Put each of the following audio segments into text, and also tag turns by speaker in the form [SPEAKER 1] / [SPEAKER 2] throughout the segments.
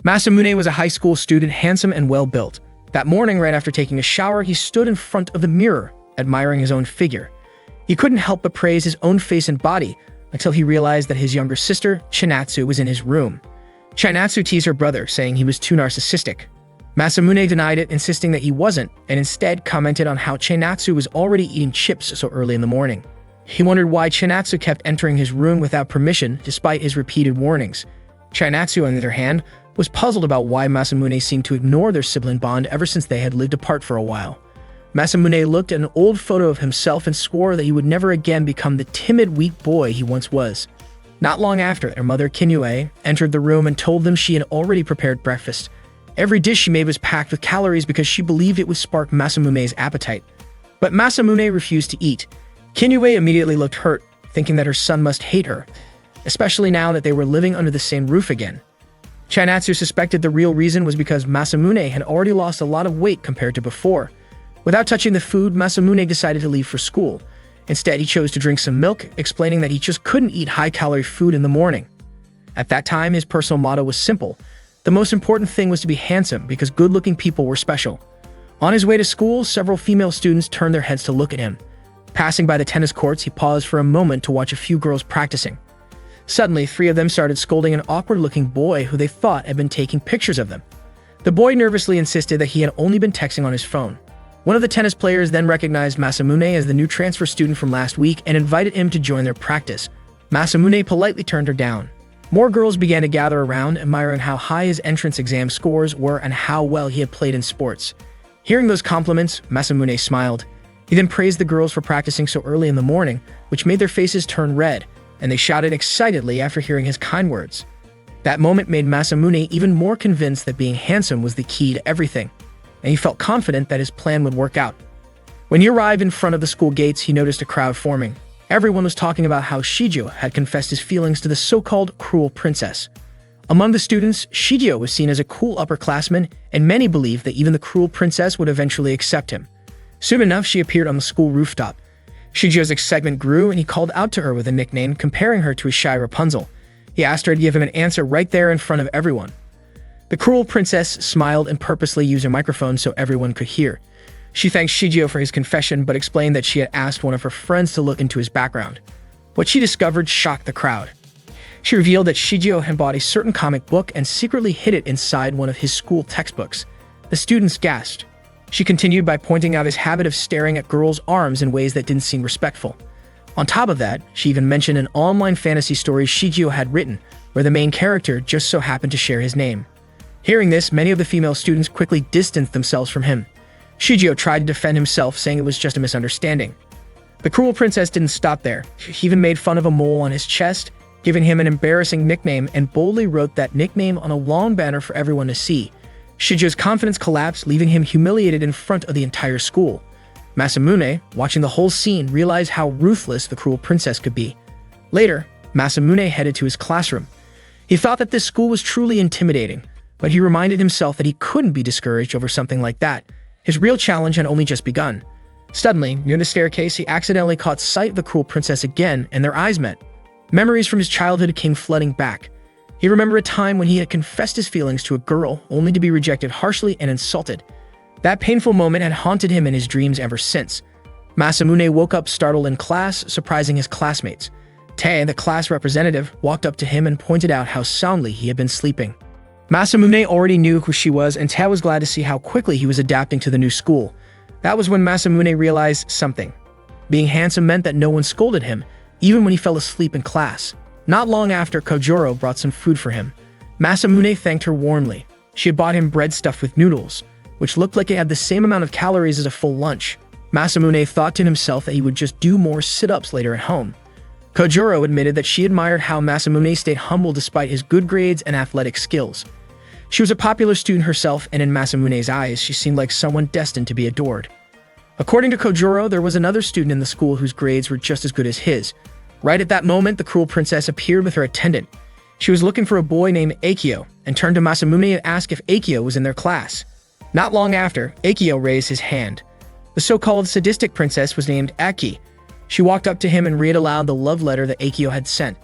[SPEAKER 1] Masamune was a high school student, handsome and well-built. That morning, right after taking a shower, he stood in front of the mirror, admiring his own figure. He couldn't help but praise his own face and body until he realized that his younger sister, Chinatsu, was in his room. Chinatsu teased her brother, saying he was too narcissistic. Masamune denied it, insisting that he wasn't, and instead commented on how Chinatsu was already eating chips so early in the morning. He wondered why Chinatsu kept entering his room without permission, despite his repeated warnings. Chinatsu, on the other hand, was puzzled about why Masamune seemed to ignore their sibling bond ever since they had lived apart for a while. Masamune looked at an old photo of himself and swore that he would never again become the timid, weak boy he once was. Not long after, their mother, Kinyue, entered the room and told them she had already prepared breakfast. Every dish she made was packed with calories because she believed it would spark Masamune's appetite. But Masamune refused to eat. Kinyue immediately looked hurt, thinking that her son must hate her, especially now that they were living under the same roof again. Chinatsu suspected the real reason was because Masamune had already lost a lot of weight compared to before. Without touching the food, Masamune decided to leave for school. Instead, he chose to drink some milk, explaining that he just couldn't eat high-calorie food in the morning. At that time, his personal motto was simple. The most important thing was to be handsome because good-looking people were special. On his way to school, several female students turned their heads to look at him. Passing by the tennis courts, he paused for a moment to watch a few girls practicing. Suddenly, 3 of them started scolding an awkward-looking boy who they thought had been taking pictures of them. The boy nervously insisted that he had only been texting on his phone. One of the tennis players then recognized Masamune as the new transfer student from last week and invited him to join their practice. Masamune politely turned her down. More girls began to gather around, admiring how high his entrance exam scores were and how well he had played in sports. Hearing those compliments, Masamune smiled. He then praised the girls for practicing so early in the morning, which made their faces turn red, and they shouted excitedly after hearing his kind words. That moment made Masamune even more convinced that being handsome was the key to everything, and he felt confident that his plan would work out. When he arrived in front of the school gates, he noticed a crowd forming. Everyone was talking about how Shijio had confessed his feelings to the so-called cruel princess. Among the students, Shijio was seen as a cool upperclassman, and many believed that even the cruel princess would eventually accept him. Soon enough, she appeared on the school rooftop. Shijio's excitement grew, and he called out to her with a nickname, comparing her to a shy Rapunzel. He asked her to give him an answer right there in front of everyone. The cruel princess smiled and purposely used her microphone so everyone could hear. She thanked Shijio for his confession, but explained that she had asked one of her friends to look into his background. What she discovered shocked the crowd. She revealed that Shijio had bought a certain comic book and secretly hid it inside one of his school textbooks. The students gasped. She continued by pointing out his habit of staring at girls' arms in ways that didn't seem respectful. On top of that, she even mentioned an online fantasy story Shijio had written, where the main character just so happened to share his name. Hearing this, many of the female students quickly distanced themselves from him. Shijio tried to defend himself, saying it was just a misunderstanding. The cruel princess didn't stop there. She even made fun of a mole on his chest, giving him an embarrassing nickname, and boldly wrote that nickname on a long banner for everyone to see. Shijio's confidence collapsed, leaving him humiliated in front of the entire school. Masamune, watching the whole scene, realized how ruthless the cruel princess could be. Later, Masamune headed to his classroom. He thought that this school was truly intimidating, but he reminded himself that he couldn't be discouraged over something like that. His real challenge had only just begun. Suddenly, near the staircase, he accidentally caught sight of the cruel princess again, and their eyes met. Memories from his childhood came flooding back. He remembered a time when he had confessed his feelings to a girl, only to be rejected harshly and insulted. That painful moment had haunted him in his dreams ever since. Masamune woke up startled in class, surprising his classmates. Tae, the class representative, walked up to him and pointed out how soundly he had been sleeping. Masamune already knew who she was, and Tae was glad to see how quickly he was adapting to the new school. That was when Masamune realized something. Being handsome meant that no one scolded him, even when he fell asleep in class. Not long after, Kojuro brought some food for him. Masamune thanked her warmly. She had bought him bread stuffed with noodles, which looked like it had the same amount of calories as a full lunch. Masamune thought to himself that he would just do more sit-ups later at home. Kojuro admitted that she admired how Masamune stayed humble despite his good grades and athletic skills. She was a popular student herself, and in Masamune's eyes, she seemed like someone destined to be adored. According to Kojuro, there was another student in the school whose grades were just as good as his. Right at that moment, the cruel princess appeared with her attendant. She was looking for a boy named Akio, and turned to Masamune and asked if Akio was in their class. Not long after, Akio raised his hand. The so-called sadistic princess was named Aki. She walked up to him and read aloud the love letter that Akio had sent.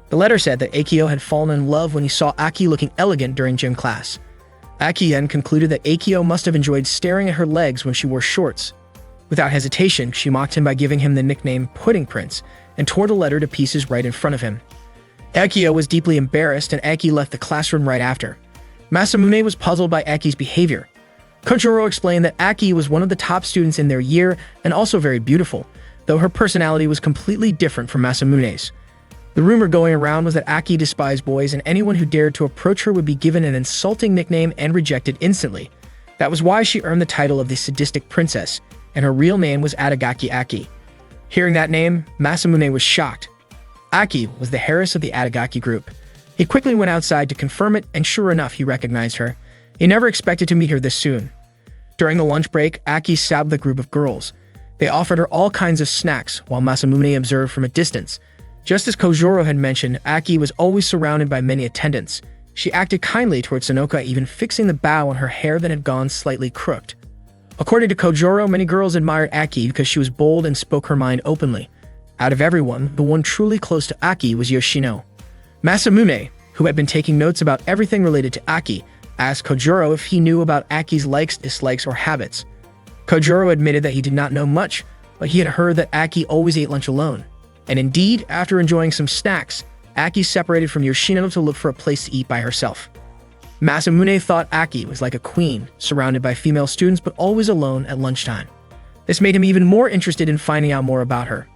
[SPEAKER 1] The letter said that Akio had fallen in love when he saw Aki looking elegant during gym class. Aki then concluded that Akio must have enjoyed staring at her legs when she wore shorts. Without hesitation, she mocked him by giving him the nickname Pudding Prince and tore the letter to pieces right in front of him. Akio was deeply embarrassed and Aki left the classroom right after. Masamune was puzzled by Aki's behavior. Kojuro explained that Aki was one of the top students in their year and also very beautiful, though her personality was completely different from Masamune's. The rumor going around was that Aki despised boys and anyone who dared to approach her would be given an insulting nickname and rejected instantly. That was why she earned the title of the sadistic princess, and her real name was Adagaki Aki. Hearing that name, Masamune was shocked. Aki was the heiress of the Adagaki group. He quickly went outside to confirm it, and sure enough, he recognized her. He never expected to meet her this soon. During the lunch break, Aki sat with a group of girls. They offered her all kinds of snacks, while Masamune observed from a distance. Just as Kojuro had mentioned, Aki was always surrounded by many attendants. She acted kindly towards Sonoka, even fixing the bow on her hair that had gone slightly crooked. According to Kojuro, many girls admired Aki because she was bold and spoke her mind openly. Out of everyone, the one truly close to Aki was Yoshino. Masamune, who had been taking notes about everything related to Aki, asked Kojuro if he knew about Aki's likes, dislikes, or habits. Kojuro admitted that he did not know much, but he had heard that Aki always ate lunch alone. And indeed, after enjoying some snacks, Aki separated from Yoshino to look for a place to eat by herself. Masamune thought Aki was like a queen, surrounded by female students but always alone at lunchtime. This made him even more interested in finding out more about her.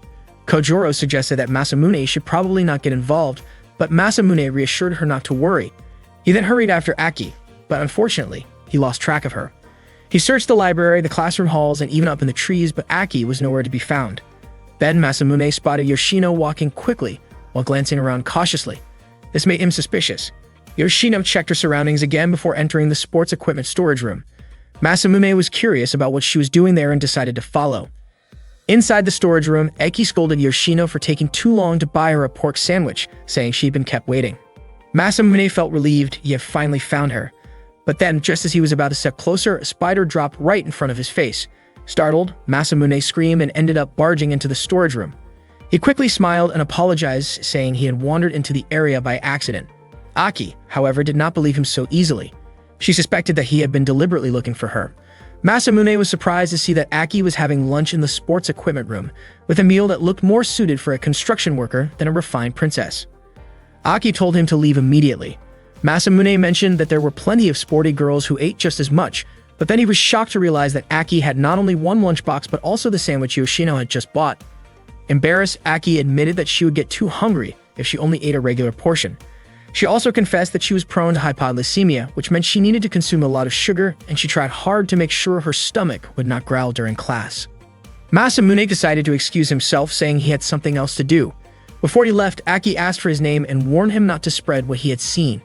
[SPEAKER 1] Kojuro suggested that Masamune should probably not get involved, but Masamune reassured her not to worry. He then hurried after Aki, but unfortunately, he lost track of her. He searched the library, the classroom halls, and even up in the trees, but Aki was nowhere to be found. Then Masamune spotted Yoshino walking quickly while glancing around cautiously. This made him suspicious. Yoshino checked her surroundings again before entering the sports equipment storage room. Masamune was curious about what she was doing there and decided to follow. Inside the storage room, Eki scolded Yoshino for taking too long to buy her a pork sandwich, saying she'd been kept waiting. Masamune felt relieved he had finally found her. But then, just as he was about to step closer, a spider dropped right in front of his face. Startled, Masamune screamed and ended up barging into the storage room. He quickly smiled and apologized, saying he had wandered into the area by accident. Aki, however, did not believe him so easily. She suspected that he had been deliberately looking for her. Masamune was surprised to see that Aki was having lunch in the sports equipment room, with a meal that looked more suited for a construction worker than a refined princess. Aki told him to leave immediately. Masamune mentioned that there were plenty of sporty girls who ate just as much, but then he was shocked to realize that Aki had not only one lunchbox but also the sandwich Yoshino had just bought. Embarrassed, Aki admitted that she would get too hungry if she only ate a regular portion. She also confessed that she was prone to hypoglycemia, which meant she needed to consume a lot of sugar, and she tried hard to make sure her stomach would not growl during class. Masamune decided to excuse himself, saying he had something else to do. Before he left, Aki asked for his name and warned him not to spread what he had seen.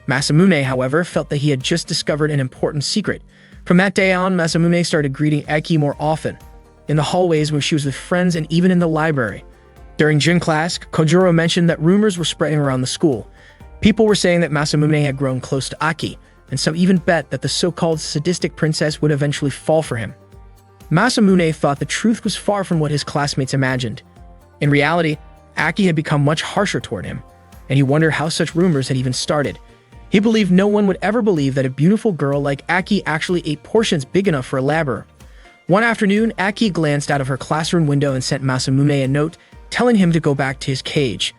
[SPEAKER 1] Masamune, however, felt that he had just discovered an important secret. From that day on, Masamune started greeting Aki more often, in the hallways when she was with friends and even in the library. During gym class, Kojuro mentioned that rumors were spreading around the school. People were saying that Masamune had grown close to Aki, and some even bet that the so-called sadistic princess would eventually fall for him. Masamune thought the truth was far from what his classmates imagined. In reality, Aki had become much harsher toward him, and he wondered how such rumors had even started. He believed no one would ever believe that a beautiful girl like Aki actually ate portions big enough for a laborer. One afternoon, Aki glanced out of her classroom window and sent Masamune a note telling him to go back to his cage.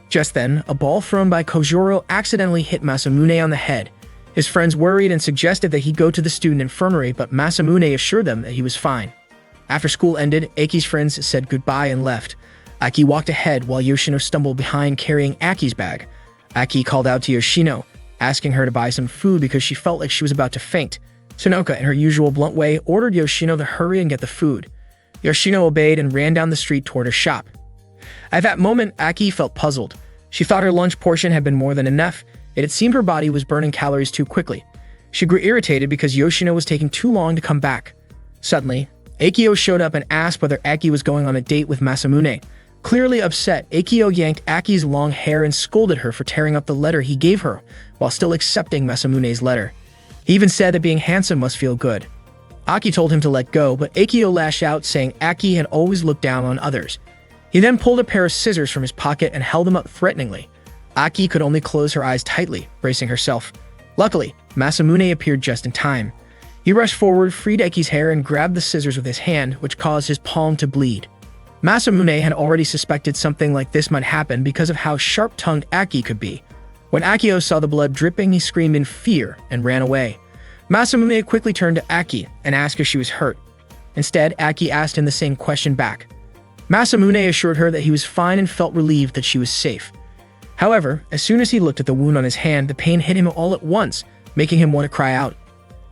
[SPEAKER 1] Just then, a ball thrown by Kojuro accidentally hit Masamune on the head. His friends worried and suggested that he go to the student infirmary, but Masamune assured them that he was fine. After school ended, Aki's friends said goodbye and left. Aki walked ahead while Yoshino stumbled behind carrying Aki's bag. Aki called out to Yoshino, asking her to buy some food because she felt like she was about to faint. Sonoka, in her usual blunt way, ordered Yoshino to hurry and get the food. Yoshino obeyed and ran down the street toward her shop. At that moment, Aki felt puzzled. She thought her lunch portion had been more than enough, yet it seemed her body was burning calories too quickly. She grew irritated because Yoshino was taking too long to come back. Suddenly, Akio showed up and asked whether Aki was going on a date with Masamune. Clearly upset, Akio yanked Aki's long hair and scolded her for tearing up the letter he gave her, while still accepting Masamune's letter. He even said that being handsome must feel good. Aki told him to let go, but Akio lashed out, saying Aki had always looked down on others. He then pulled a pair of scissors from his pocket and held them up threateningly. Aki could only close her eyes tightly, bracing herself. Luckily, Masamune appeared just in time. He rushed forward, freed Aki's hair, and grabbed the scissors with his hand, which caused his palm to bleed. Masamune had already suspected something like this might happen because of how sharp-tongued Aki could be. When Akio saw the blood dripping, he screamed in fear and ran away. Masamune quickly turned to Aki and asked if she was hurt. Instead, Aki asked him the same question back. Masamune assured her that he was fine and felt relieved that she was safe. However, as soon as he looked at the wound on his hand, the pain hit him all at once, making him want to cry out.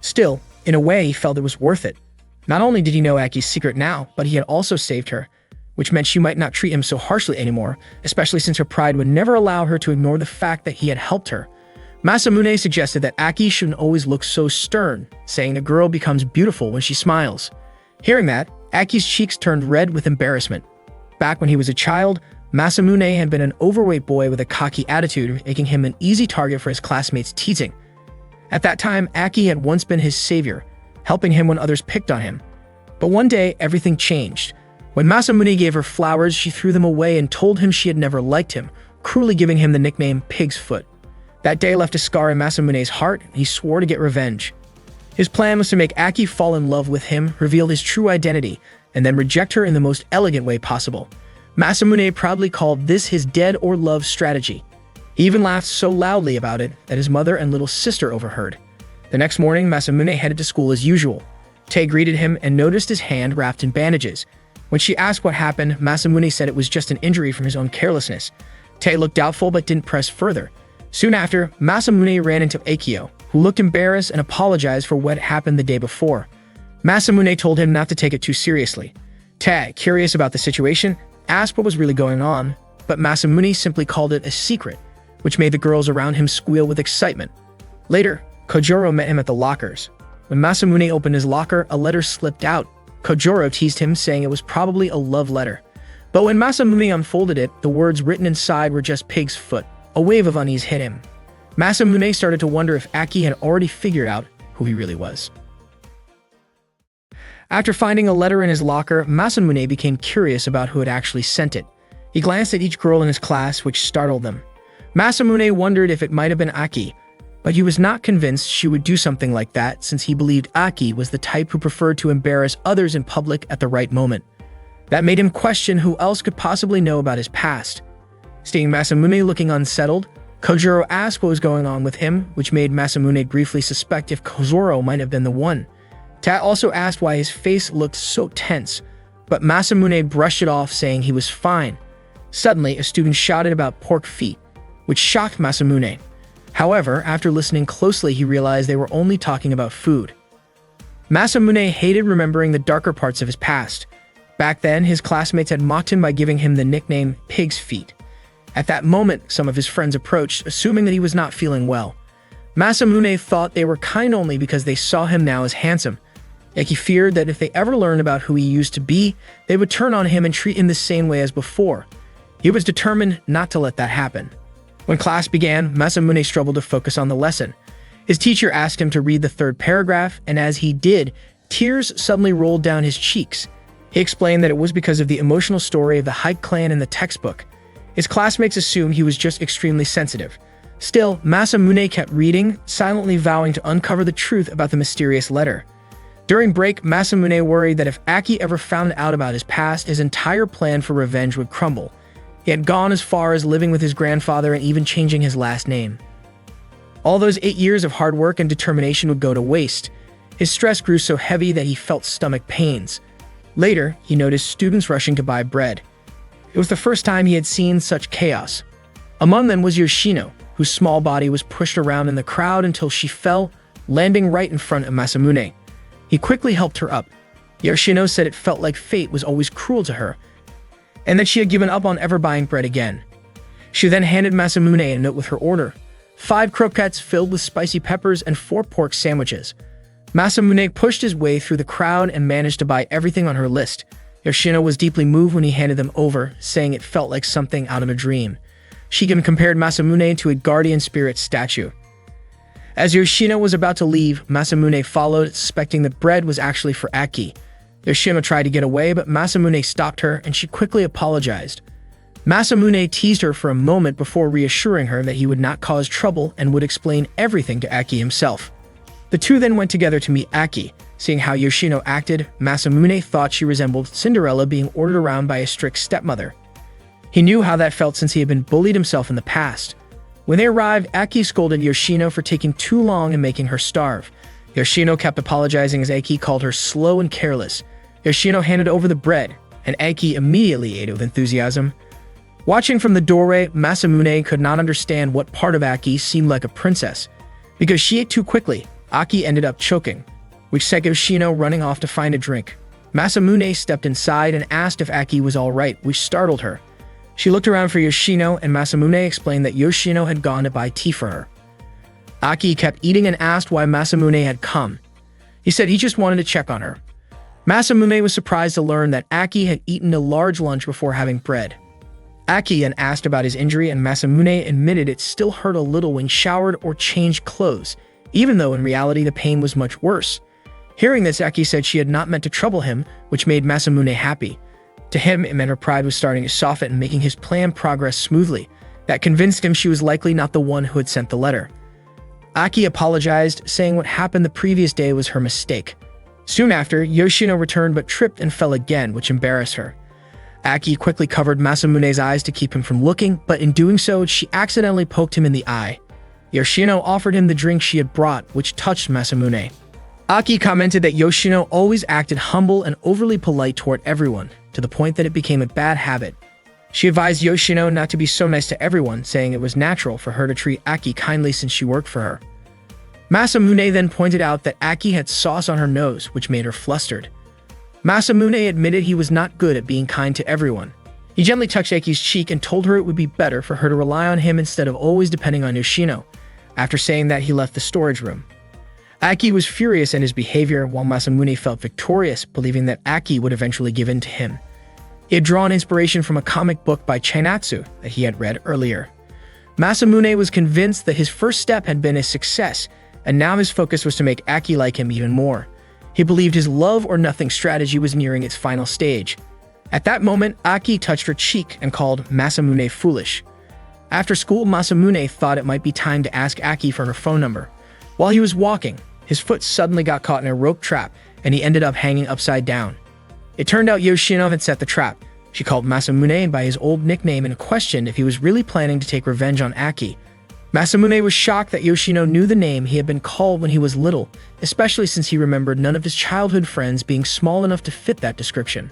[SPEAKER 1] Still, in a way, he felt it was worth it. Not only did he know Aki's secret now, but he had also saved her, which meant she might not treat him so harshly anymore, especially since her pride would never allow her to ignore the fact that he had helped her. Masamune suggested that Aki shouldn't always look so stern, saying a girl becomes beautiful when she smiles. Hearing that, Aki's cheeks turned red with embarrassment. Back when he was a child, Masamune had been an overweight boy with a cocky attitude, making him an easy target for his classmates' teasing. At that time, Aki had once been his savior, helping him when others picked on him. But one day, everything changed. When Masamune gave her flowers, she threw them away and told him she had never liked him, cruelly giving him the nickname Pig's Foot. That day left a scar in Masamune's heart, and he swore to get revenge. His plan was to make Aki fall in love with him, reveal his true identity, and then reject her in the most elegant way possible. Masamune proudly called this his dead or love strategy. He even laughed so loudly about it that his mother and little sister overheard. The next morning, Masamune headed to school as usual. Tae greeted him and noticed his hand wrapped in bandages. When she asked what happened, Masamune said it was just an injury from his own carelessness. Tae looked doubtful but didn't press further. Soon after, Masamune ran into Akio, who looked embarrassed and apologized for what happened the day before. Masamune told him not to take it too seriously. Tae, curious about the situation, asked what was really going on, but Masamune simply called it a secret, which made the girls around him squeal with excitement. Later, Kojuro met him at the lockers. When Masamune opened his locker, a letter slipped out. Kojuro teased him, saying it was probably a love letter. But when Masamune unfolded it, the words written inside were just Pig's Foot. A wave of unease hit him. Masamune started to wonder if Aki had already figured out who he really was. After finding a letter in his locker, Masamune became curious about who had actually sent it. He glanced at each girl in his class, which startled them. Masamune wondered if it might have been Aki, but he was not convinced she would do something like that since he believed Aki was the type who preferred to embarrass others in public at the right moment. That made him question who else could possibly know about his past. Seeing Masamune looking unsettled, Kojuro asked what was going on with him, which made Masamune briefly suspect if Kojuro might have been the one. Tat also asked why his face looked so tense, but Masamune brushed it off, saying he was fine. Suddenly, a student shouted about pork feet, which shocked Masamune. However, after listening closely, he realized they were only talking about food. Masamune hated remembering the darker parts of his past. Back then, his classmates had mocked him by giving him the nickname Pig's Feet. At that moment, some of his friends approached, assuming that he was not feeling well. Masamune thought they were kind only because they saw him now as handsome. Yet he feared that if they ever learned about who he used to be, they would turn on him and treat him the same way as before. He was determined not to let that happen. When class began, Masamune struggled to focus on the lesson. His teacher asked him to read the third paragraph, and as he did, tears suddenly rolled down his cheeks. He explained that it was because of the emotional story of the Hike clan in the textbook. His classmates assumed he was just extremely sensitive. Still, Masamune kept reading, silently vowing to uncover the truth about the mysterious letter. During break, Masamune worried that if Aki ever found out about his past, his entire plan for revenge would crumble. He had gone as far as living with his grandfather and even changing his last name. All those 8 years of hard work and determination would go to waste. His stress grew so heavy that he felt stomach pains. Later, he noticed students rushing to buy bread. It was the first time he had seen such chaos. Among them was Yoshino, whose small body was pushed around in the crowd until she fell, landing right in front of Masamune. He quickly helped her up. Yoshino said it felt like fate was always cruel to her, and that she had given up on ever buying bread again. She then handed Masamune a note with her order: 5 croquettes filled with spicy peppers and 4 pork sandwiches. Masamune pushed his way through the crowd and managed to buy everything on her list. Yoshino was deeply moved when he handed them over, saying it felt like something out of a dream. She even compared Masamune to a guardian spirit statue. As Yoshino was about to leave, Masamune followed, suspecting that bread was actually for Aki. Yoshino tried to get away, but Masamune stopped her, and she quickly apologized. Masamune teased her for a moment before reassuring her that he would not cause trouble and would explain everything to Aki himself. The two then went together to meet Aki. Seeing how Yoshino acted, Masamune thought she resembled Cinderella being ordered around by a strict stepmother. He knew how that felt since he had been bullied himself in the past. When they arrived, Aki scolded Yoshino for taking too long and making her starve. Yoshino kept apologizing as Aki called her slow and careless. Yoshino handed over the bread, and Aki immediately ate it with enthusiasm. Watching from the doorway, Masamune could not understand what part of Aki seemed like a princess. Because she ate too quickly, Aki ended up choking, which set Yoshino running off to find a drink. Masamune stepped inside and asked if Aki was alright, which startled her. She looked around for Yoshino, and Masamune explained that Yoshino had gone to buy tea for her. Aki kept eating and asked why Masamune had come. He said he just wanted to check on her. Masamune was surprised to learn that Aki had eaten a large lunch before having bread. Aki then asked about his injury, and Masamune admitted it still hurt a little when showered or changed clothes, even though in reality the pain was much worse. Hearing this, Aki said she had not meant to trouble him, which made Masamune happy. To him, it meant her pride was starting to soften and making his plan progress smoothly. That convinced him she was likely not the one who had sent the letter. Aki apologized, saying what happened the previous day was her mistake. Soon after, Yoshino returned but tripped and fell again, which embarrassed her. Aki quickly covered Masamune's eyes to keep him from looking, but in doing so, she accidentally poked him in the eye. Yoshino offered him the drink she had brought, which touched Masamune. Aki commented that Yoshino always acted humble and overly polite toward everyone, to the point that it became a bad habit. She advised Yoshino not to be so nice to everyone, saying it was natural for her to treat Aki kindly since she worked for her. Masamune then pointed out that Aki had sauce on her nose, which made her flustered. Masamune admitted he was not good at being kind to everyone. He gently touched Aki's cheek and told her it would be better for her to rely on him instead of always depending on Yoshino. After saying that, he left the storage room. Aki was furious at his behavior, while Masamune felt victorious, believing that Aki would eventually give in to him. He had drawn inspiration from a comic book by Chainatsu that he had read earlier. Masamune was convinced that his first step had been a success, and now his focus was to make Aki like him even more. He believed his love-or-nothing strategy was nearing its final stage. At that moment, Aki touched her cheek and called Masamune foolish. After school, Masamune thought it might be time to ask Aki for her phone number. While he was walking, his foot suddenly got caught in a rope trap, and he ended up hanging upside down. It turned out Yoshino had set the trap. She called Masamune by his old nickname and questioned if he was really planning to take revenge on Aki. Masamune was shocked that Yoshino knew the name he had been called when he was little, especially since he remembered none of his childhood friends being small enough to fit that description.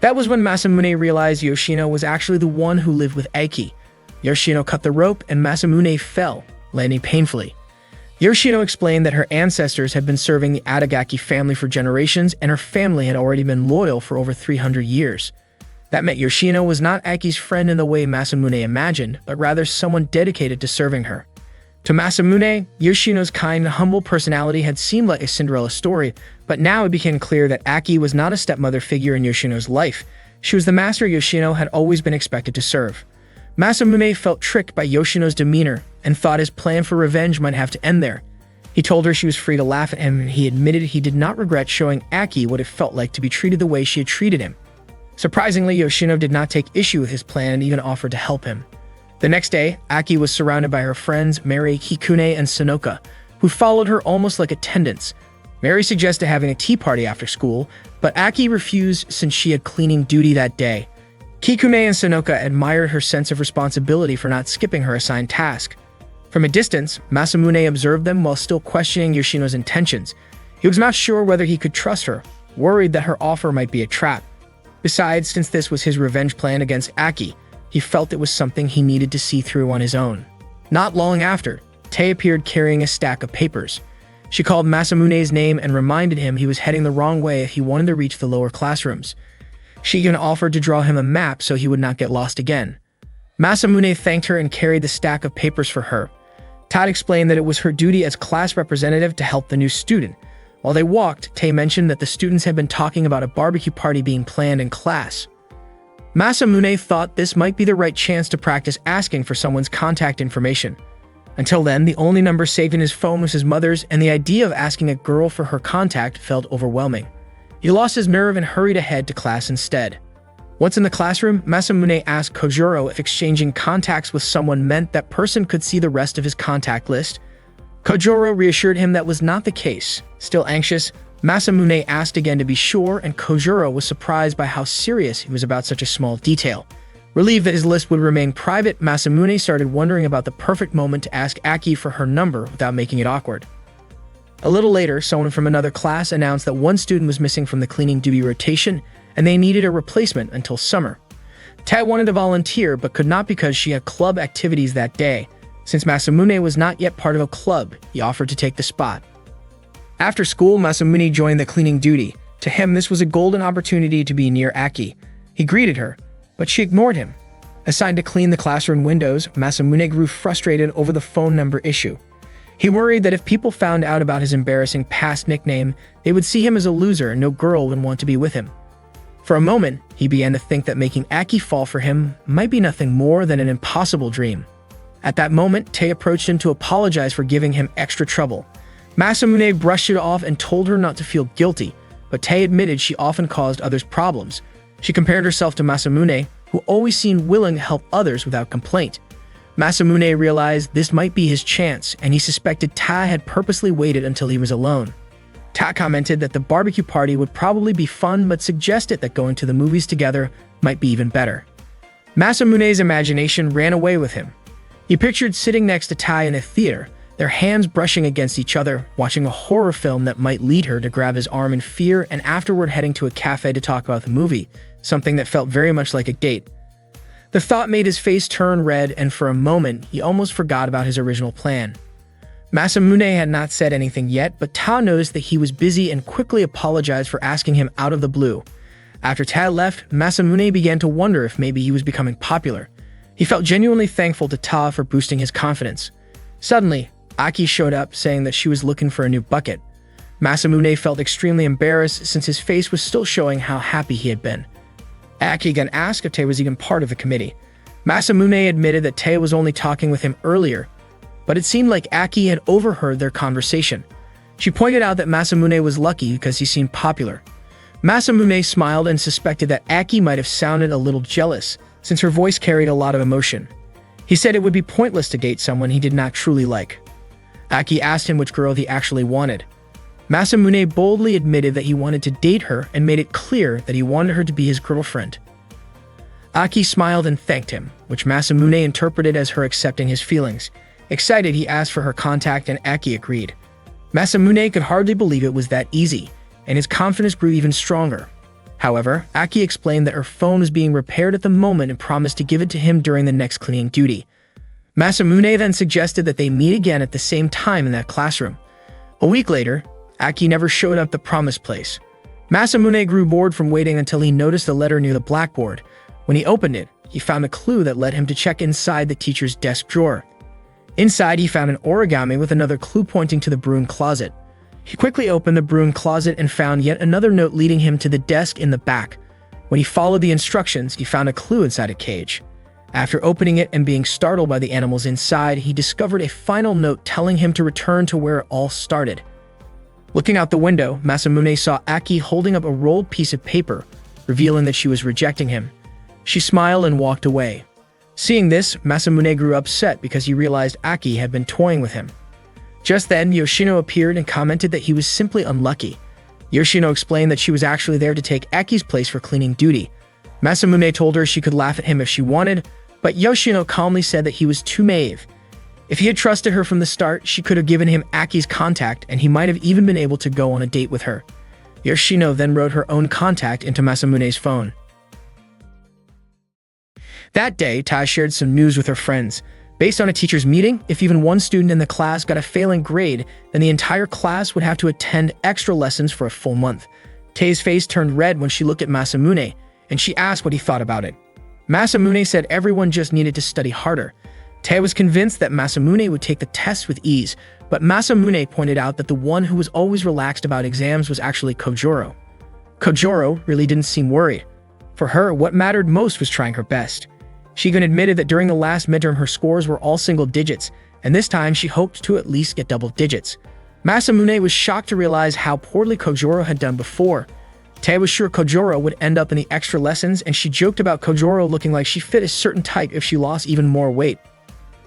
[SPEAKER 1] That was when Masamune realized Yoshino was actually the one who lived with Aki. Yoshino cut the rope and Masamune fell, landing painfully. Yoshino explained that her ancestors had been serving the Adagaki family for generations, and her family had already been loyal for over 300 years. That meant Yoshino was not Aki's friend in the way Masamune imagined, but rather someone dedicated to serving her. To Masamune, Yoshino's kind and humble personality had seemed like a Cinderella story, but now it became clear that Aki was not a stepmother figure in Yoshino's life. She was the master Yoshino had always been expected to serve. Masamune felt tricked by Yoshino's demeanor and thought his plan for revenge might have to end there. He told her she was free to laugh at him, and he admitted he did not regret showing Aki what it felt like to be treated the way she had treated him. Surprisingly, Yoshino did not take issue with his plan and even offered to help him. The next day, Aki was surrounded by her friends Mary, Hikune, and Sonoka, who followed her almost like attendants. Mary suggested having a tea party after school, but Aki refused since she had cleaning duty that day. Kikune and Sonoka admired her sense of responsibility for not skipping her assigned task. From a distance, Masamune observed them while still questioning Yoshino's intentions. He was not sure whether he could trust her, worried that her offer might be a trap. Besides, since this was his revenge plan against Aki, he felt it was something he needed to see through on his own. Not long after, Tae appeared carrying a stack of papers. She called Masamune's name and reminded him he was heading the wrong way if he wanted to reach the lower classrooms. She even offered to draw him a map so he would not get lost again. Masamune thanked her and carried the stack of papers for her. Todd explained that it was her duty as class representative to help the new student. While they walked, Tae mentioned that the students had been talking about a barbecue party being planned in class. Masamune thought this might be the right chance to practice asking for someone's contact information. Until then, the only number saved in his phone was his mother's, and the idea of asking a girl for her contact felt overwhelming. He lost his nerve and hurried ahead to class instead. Once in the classroom, Masamune asked Kojuro if exchanging contacts with someone meant that person could see the rest of his contact list. Kojuro reassured him that was not the case. Still anxious, Masamune asked again to be sure, and Kojuro was surprised by how serious he was about such a small detail. Relieved that his list would remain private, Masamune started wondering about the perfect moment to ask Aki for her number without making it awkward. A little later, someone from another class announced that one student was missing from the cleaning duty rotation, and they needed a replacement until summer. Tat wanted to volunteer, but could not because she had club activities that day. Since Masamune was not yet part of a club, he offered to take the spot. After school, Masamune joined the cleaning duty. To him, this was a golden opportunity to be near Aki. He greeted her, but she ignored him. Assigned to clean the classroom windows, Masamune grew frustrated over the phone number issue. He worried that if people found out about his embarrassing past nickname, they would see him as a loser and no girl would want to be with him. For a moment, he began to think that making Aki fall for him might be nothing more than an impossible dream. At that moment, Tae approached him to apologize for giving him extra trouble. Masamune brushed it off and told her not to feel guilty, but Tae admitted she often caused others problems. She compared herself to Masamune, who always seemed willing to help others without complaint. Masamune realized this might be his chance, and he suspected Ta had purposely waited until he was alone. Ta commented that the barbecue party would probably be fun, but suggested that going to the movies together might be even better. Masamune's imagination ran away with him. He pictured sitting next to Ta in a theater, their hands brushing against each other, watching a horror film that might lead her to grab his arm in fear, and afterward heading to a cafe to talk about the movie, something that felt very much like a date. The thought made his face turn red, and for a moment, he almost forgot about his original plan. Masamune had not said anything yet, but Ta noticed that he was busy and quickly apologized for asking him out of the blue. After Ta left, Masamune began to wonder if maybe he was becoming popular. He felt genuinely thankful to Ta for boosting his confidence. Suddenly, Aki showed up, saying that she was looking for a new bucket. Masamune felt extremely embarrassed since his face was still showing how happy he had been. Aki again asked if Tae was even part of the committee. Masamune admitted that Tae was only talking with him earlier, but it seemed like Aki had overheard their conversation. She pointed out that Masamune was lucky because he seemed popular. Masamune smiled and suspected that Aki might have sounded a little jealous, since her voice carried a lot of emotion. He said it would be pointless to date someone he did not truly like. Aki asked him which girl he actually wanted. Masamune boldly admitted that he wanted to date her and made it clear that he wanted her to be his girlfriend. Aki smiled and thanked him, which Masamune interpreted as her accepting his feelings. Excited, he asked for her contact and Aki agreed. Masamune could hardly believe it was that easy, and his confidence grew even stronger. However, Aki explained that her phone was being repaired at the moment and promised to give it to him during the next cleaning duty. Masamune then suggested that they meet again at the same time in that classroom. A week later, Aki never showed up at the promised place. Masamune grew bored from waiting until he noticed a letter near the blackboard. When he opened it, he found a clue that led him to check inside the teacher's desk drawer. Inside, he found an origami with another clue pointing to the broom closet. He quickly opened the broom closet and found yet another note leading him to the desk in the back. When he followed the instructions, he found a clue inside a cage. After opening it and being startled by the animals inside, he discovered a final note telling him to return to where it all started. Looking out the window, Masamune saw Aki holding up a rolled piece of paper, revealing that she was rejecting him. She smiled and walked away. Seeing this, Masamune grew upset because he realized Aki had been toying with him. Just then, Yoshino appeared and commented that he was simply unlucky. Yoshino explained that she was actually there to take Aki's place for cleaning duty. Masamune told her she could laugh at him if she wanted, but Yoshino calmly said that he was too naive. If he had trusted her from the start, she could have given him Aki's contact and he might have even been able to go on a date with her. Yoshino then wrote her own contact into Masamune's phone. That day, Ta shared some news with her friends. Based on a teacher's meeting, if even one student in the class got a failing grade, then the entire class would have to attend extra lessons for a full month. Tae's face turned red when she looked at Masamune, and she asked what he thought about it. Masamune said everyone just needed to study harder. Tae was convinced that Masamune would take the test with ease, but Masamune pointed out that the one who was always relaxed about exams was actually Kojuro. Kojuro really didn't seem worried. For her, what mattered most was trying her best. She even admitted that during the last midterm her scores were all single digits, and this time she hoped to at least get double digits. Masamune was shocked to realize how poorly Kojuro had done before. Tae was sure Kojoro would end up in the extra lessons, and she joked about Kojoro looking like she fit a certain type if she lost even more weight.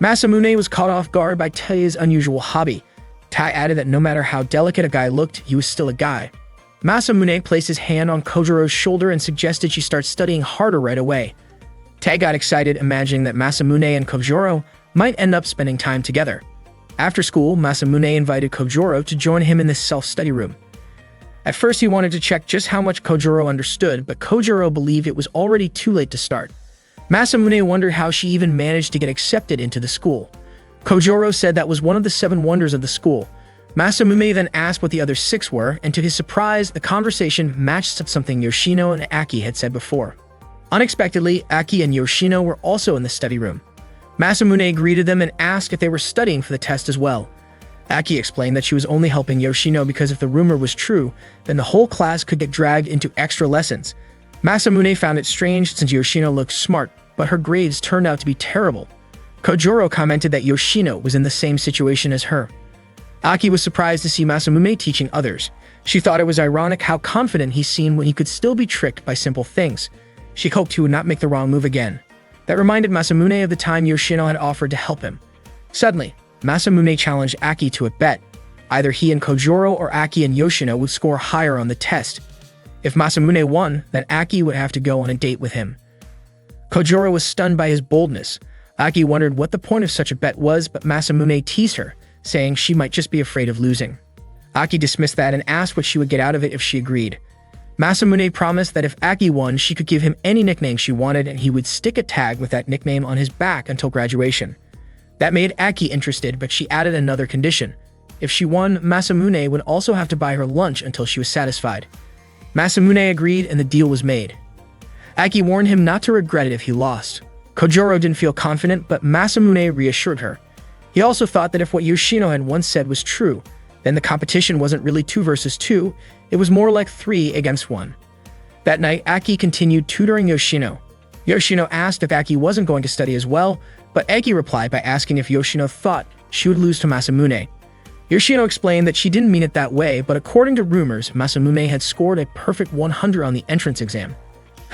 [SPEAKER 1] Masamune was caught off guard by Tae's unusual hobby. Tae added that no matter how delicate a guy looked, he was still a guy. Masamune placed his hand on Kojoro's shoulder and suggested she start studying harder right away. Tae got excited, imagining that Masamune and Kojoro might end up spending time together. After school, Masamune invited Kojoro to join him in this self-study room. At first, he wanted to check just how much Kojoro understood, but Kojoro believed it was already too late to start. Masamune wondered how she even managed to get accepted into the school. Kojoro said that was one of the 7 wonders of the school. Masamune then asked what the other 6 were, and to his surprise, the conversation matched something Yoshino and Aki had said before. Unexpectedly, Aki and Yoshino were also in the study room. Masamune greeted them and asked if they were studying for the test as well. Aki explained that she was only helping Yoshino because if the rumor was true, then the whole class could get dragged into extra lessons. Masamune found it strange since Yoshino looked smart, but her grades turned out to be terrible. Kojoro commented that Yoshino was in the same situation as her. Aki was surprised to see Masamune teaching others. She thought it was ironic how confident he seemed when he could still be tricked by simple things. She hoped he would not make the wrong move again. That reminded Masamune of the time Yoshino had offered to help him. Suddenly, Masamune challenged Aki to a bet. Either he and Kojoro or Aki and Yoshino would score higher on the test. If Masamune won, then Aki would have to go on a date with him. Kojoro was stunned by his boldness. Aki wondered what the point of such a bet was, but Masamune teased her, saying she might just be afraid of losing. Aki dismissed that and asked what she would get out of it if she agreed. Masamune promised that if Aki won, she could give him any nickname she wanted and he would stick a tag with that nickname on his back until graduation. That made Aki interested, but she added another condition. If she won, Masamune would also have to buy her lunch until she was satisfied. Masamune agreed and the deal was made. Aki warned him not to regret it if he lost. Kojoro didn't feel confident, but Masamune reassured her. He also thought that if what Yoshino had once said was true, then the competition wasn't really 2 versus 2, it was more like 3 against 1. That night, Aki continued tutoring Yoshino. Yoshino asked if Aki wasn't going to study as well, but Aki replied by asking if Yoshino thought she would lose to Masamune. Yoshino explained that she didn't mean it that way, but according to rumors, Masamune had scored a perfect 100 on the entrance exam.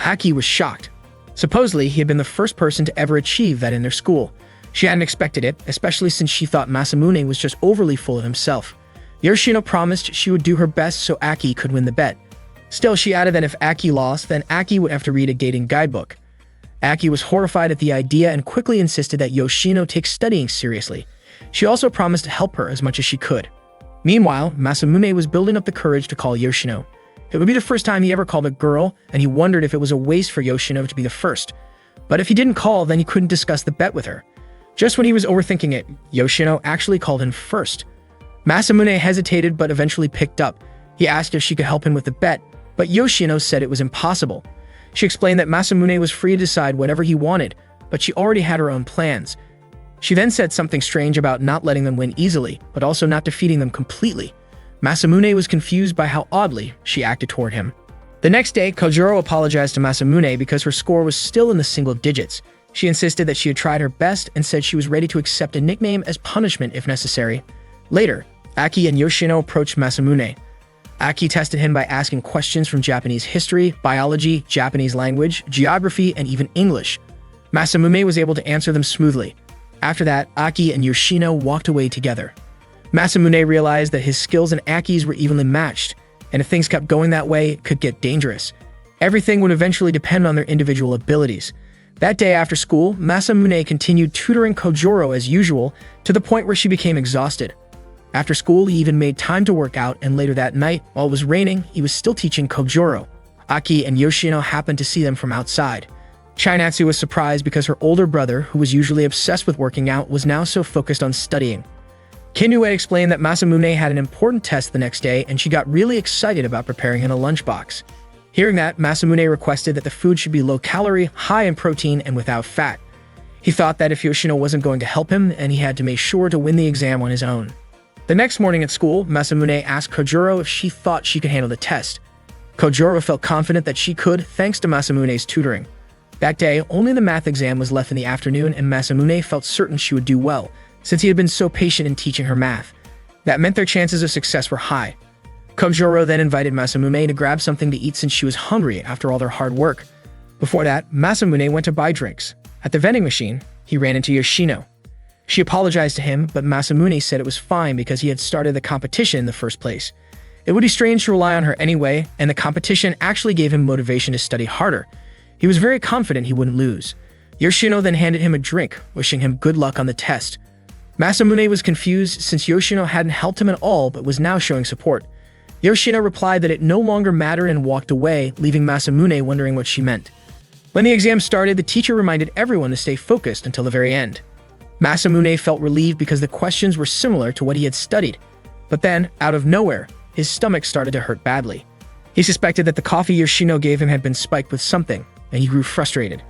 [SPEAKER 1] Aki was shocked. Supposedly, he had been the first person to ever achieve that in their school. She hadn't expected it, especially since she thought Masamune was just overly full of himself. Yoshino promised she would do her best so Aki could win the bet. Still, she added that if Aki lost, then Aki would have to read a dating guidebook. Aki was horrified at the idea and quickly insisted that Yoshino take studying seriously. She also promised to help her as much as she could. Meanwhile, Masamune was building up the courage to call Yoshino. It would be the first time he ever called a girl, and he wondered if it was a waste for Yoshino to be the first. But if he didn't call, then he couldn't discuss the bet with her. Just when he was overthinking it, Yoshino actually called him first. Masamune hesitated but eventually picked up. He asked if she could help him with the bet, but Yoshino said it was impossible. She explained that Masamune was free to decide whatever he wanted, but she already had her own plans. She then said something strange about not letting them win easily, but also not defeating them completely. Masamune was confused by how oddly she acted toward him. The next day, Kojoro apologized to Masamune because her score was still in the single digits. She insisted that she had tried her best and said she was ready to accept a nickname as punishment if necessary. Later, Aki and Yoshino approached Masamune. Aki tested him by asking questions from Japanese history, biology, Japanese language, geography, and even English. Masamune was able to answer them smoothly. After that, Aki and Yoshino walked away together. Masamune realized that his skills and Aki's were evenly matched, and if things kept going that way, it could get dangerous. Everything would eventually depend on their individual abilities. That day after school, Masamune continued tutoring Kojoro as usual, to the point where she became exhausted. After school, he even made time to work out, and later that night, while it was raining, he was still teaching Kojoro. Aki and Yoshino happened to see them from outside. Chainatsu was surprised because her older brother, who was usually obsessed with working out, was now so focused on studying. Kinue explained that Masamune had an important test the next day, and she got really excited about preparing him a lunchbox. Hearing that, Masamune requested that the food should be low-calorie, high in protein, and without fat. He thought that if Yoshino wasn't going to help him, and he had to make sure to win the exam on his own. The next morning at school, Masamune asked Kojoro if she thought she could handle the test. Kojoro felt confident that she could, thanks to Masamune's tutoring. That day, only the math exam was left in the afternoon, and Masamune felt certain she would do well, since he had been so patient in teaching her math. That meant their chances of success were high. Kojiro then invited Masamune to grab something to eat since she was hungry after all their hard work. Before that, Masamune went to buy drinks. At the vending machine, he ran into Yoshino. She apologized to him, but Masamune said it was fine because he had started the competition in the first place. It would be strange to rely on her anyway, and the competition actually gave him motivation to study harder. He was very confident he wouldn't lose. Yoshino then handed him a drink, wishing him good luck on the test. Masamune was confused since Yoshino hadn't helped him at all but was now showing support. Yoshino replied that it no longer mattered and walked away, leaving Masamune wondering what she meant. When the exam started, the teacher reminded everyone to stay focused until the very end. Masamune felt relieved because the questions were similar to what he had studied. But then, out of nowhere, his stomach started to hurt badly. He suspected that the coffee Yoshino gave him had been spiked with something, and he grew frustrated.